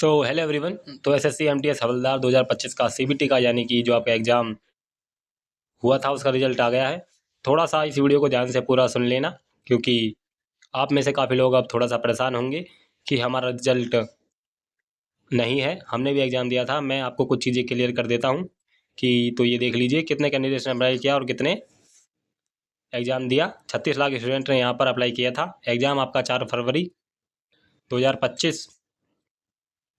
So hello everyone. तो SSC MTS हवलदार 2025 का CBT का यानी कि जो आपका एग्ज़ाम हुआ था उसका रिजल्ट आ गया है। थोड़ा सा इस वीडियो को ध्यान से पूरा सुन लेना, क्योंकि आप में से काफ़ी लोग अब थोड़ा सा परेशान होंगे कि हमारा रिजल्ट नहीं है, हमने भी एग्ज़ाम दिया था। मैं आपको कुछ चीज़ें क्लियर कर देता हूँ कि तो ये देख लीजिए कितने कैंडिडेट्स ने अप्लाई किया और कितने एग्ज़ाम दिया। 36 लाख स्टूडेंट ने यहाँ पर अप्लाई किया था। एग्ज़ाम आपका 4 फरवरी 2025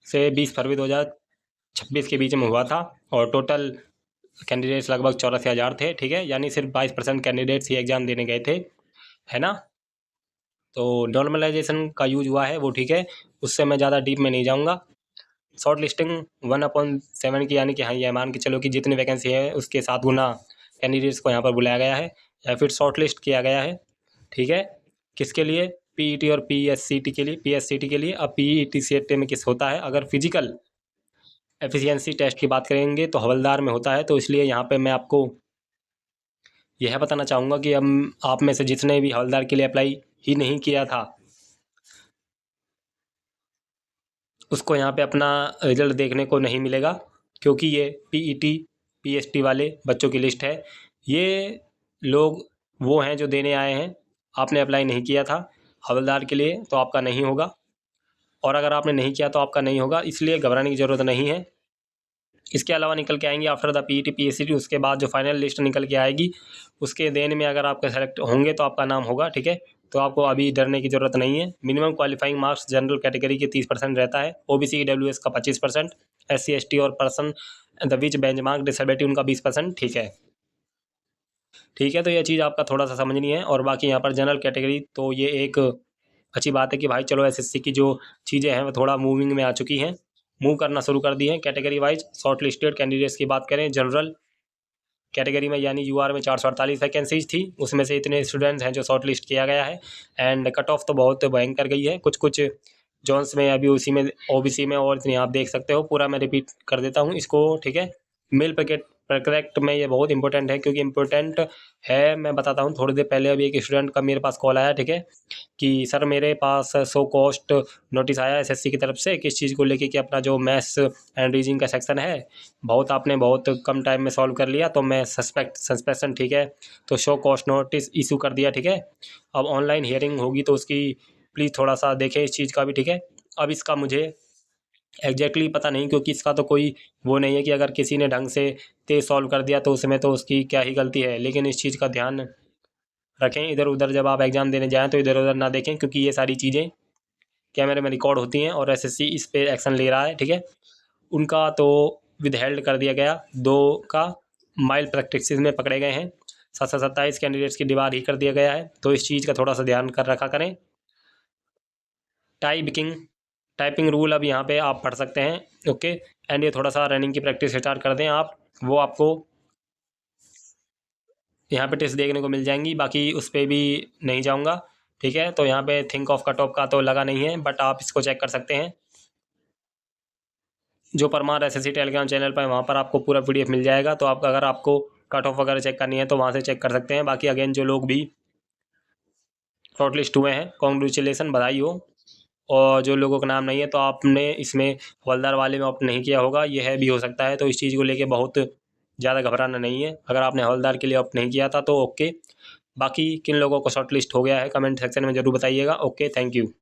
से 20 फरवरी 2026 के बीच में हुआ था और टोटल कैंडिडेट्स लगभग 84,000 थे। ठीक है, यानी सिर्फ 22% कैंडिडेट्स ही एग्ज़ाम देने गए थे, है ना। तो नॉर्मलाइजेशन का यूज हुआ है वो ठीक है, उससे मैं ज़्यादा डीप में नहीं जाऊँगा। शॉर्ट लिस्टिंग 1/7 की, यानी कि हाँ ये मान के चलो कि जितनी वैकेंसी है उसके 7 गुना कैंडिडेट्स को यहाँ पर बुलाया गया है या फिर शॉर्ट लिस्ट किया गया है। ठीक है, किसके लिए? पीईटी और पीएससीटी के लिए। पीएससीटी के लिए। अब पीईटी सीईटी में किस होता है? अगर फिजिकल एफिशिएंसी टेस्ट की बात करेंगे तो हवलदार में होता है। तो इसलिए यहाँ पे मैं आपको यह बताना चाहूँगा कि हम आप में से जिसने भी हवलदार के लिए अप्लाई ही नहीं किया था उसको यहाँ पे अपना रिजल्ट देखने को नहीं मिलेगा, क्योंकि ये पीईटी पीएसटी वाले बच्चों की लिस्ट है। ये लोग वो हैं जो देने आए हैं। आपने अप्लाई नहीं किया था हवलदार के लिए तो आपका नहीं होगा, और अगर आपने नहीं किया तो आपका नहीं होगा, इसलिए घबराने की ज़रूरत नहीं है। इसके अलावा निकल के आएंगे आफ्टर द पीईटी पीएससीटी, उसके बाद जो फाइनल लिस्ट निकल के आएगी उसके देन में अगर आपका सेलेक्ट होंगे तो आपका नाम होगा। ठीक है, तो आपको अभी डरने की ज़रूरत नहीं है। Minimum qualifying marks general category के 30% रहता है, ओबीसी ईडब्ल्यूएस का 25%, एससी एसटी और person the which benchmark disability उनका 20%। ठीक है, ठीक है, तो यह चीज़ आपका थोड़ा सा समझनी है। और बाकी यहाँ पर जनरल कैटेगरी तो ये एक अच्छी बात है कि भाई चलो एसएससी की जो चीज़ें हैं वो थोड़ा मूविंग में आ चुकी हैं, मूव करना शुरू कर दी हैं। Category wise short listed candidates की बात करें, जनरल कैटेगरी में यानी यूआर में 448 वैकेंसीज थी, उसमें से इतने स्टूडेंट्स हैं जो शॉर्ट लिस्ट किया गया है। एंड कट ऑफ तो बहुत भयंकर गई है, कुछ कुछ जोन्स में अभी उसी में ओबीसी में और इतनी आप देख सकते हो। पूरा मैं रिपीट कर देता हूँ इसको। ठीक है, मेल पैकेट पर करेक्ट में ये बहुत इंपॉर्टेंट है, क्योंकि इंपॉर्टेंट है। मैं बताता हूँ, थोड़ी देर पहले अभी एक स्टूडेंट का मेरे पास कॉल आया। ठीक है, कि सर मेरे पास सो कॉस्ट नोटिस आया एसएससी की तरफ से किस चीज़ को लेके कि अपना जो मैथ्स एंड रीजनिंग का सेक्शन है आपने बहुत कम टाइम में सॉल्व कर लिया, तो मैं सस्पेंशन। ठीक है, तो शो कॉस्ट नोटिस इशू कर दिया। ठीक है, अब ऑनलाइन हियरिंग होगी तो उसकी प्लीज़ थोड़ा सा देखें इस चीज़ का भी। ठीक है, अब इसका मुझे एग्जैक्टली पता नहीं, क्योंकि इसका तो कोई वो नहीं है कि अगर किसी ने ढंग से तेज सॉल्व कर दिया तो उसमें तो उसकी क्या ही गलती है। लेकिन इस चीज़ का ध्यान रखें, इधर उधर जब आप एग्ज़ाम देने जाएँ तो इधर उधर ना देखें, क्योंकि ये सारी चीज़ें कैमरे में रिकॉर्ड होती हैं और एसएससी इस पे एक्शन ले रहा है। ठीक है, उनका तो विदहेल्ड कर दिया गया, 2 का माइल्ड प्रैक्टिस में पकड़े गए हैं। 727 कैंडिडेट्स की डिबार ही कर दिया गया है, तो इस चीज़ का थोड़ा सा ध्यान कर रखा करें। टाइपिंग रूल अब यहाँ पे आप पढ़ सकते हैं। ओके, एंड ये थोड़ा सा रनिंग की प्रैक्टिस स्टार्ट कर दें आप, वो आपको यहाँ पे टेस्ट देखने को मिल जाएंगी, बाकी उस पर भी नहीं जाऊँगा। ठीक है, तो यहाँ पे थिंक ऑफ कट ऑफ का तो लगा नहीं है, बट आप इसको चेक कर सकते हैं जो परमार एसएससी टेलीग्राम चैनल पर, वहाँ पर आपको पूरा पीडीएफ मिल जाएगा। तो आप अगर आपको कट ऑफ वगैरह चेक करनी है तो वहाँ से चेक कर सकते हैं। बाकी अगेन जो लोग भी शॉर्ट लिस्ट हुए हैं, कॉन्ग्रेचुलेसन, बधाई हो। और जो लोगों का नाम नहीं है तो आपने इसमें हवलदार वाले में ऑप्ट नहीं किया होगा, यह भी हो सकता है। तो इस चीज़ को लेके बहुत ज़्यादा घबराना नहीं है। अगर आपने हवलदार के लिए ऑप्ट नहीं किया था तो ओके। बाकी किन लोगों को शॉर्ट लिस्ट हो गया है कमेंट सेक्शन में ज़रूर बताइएगा। Okay, thank you.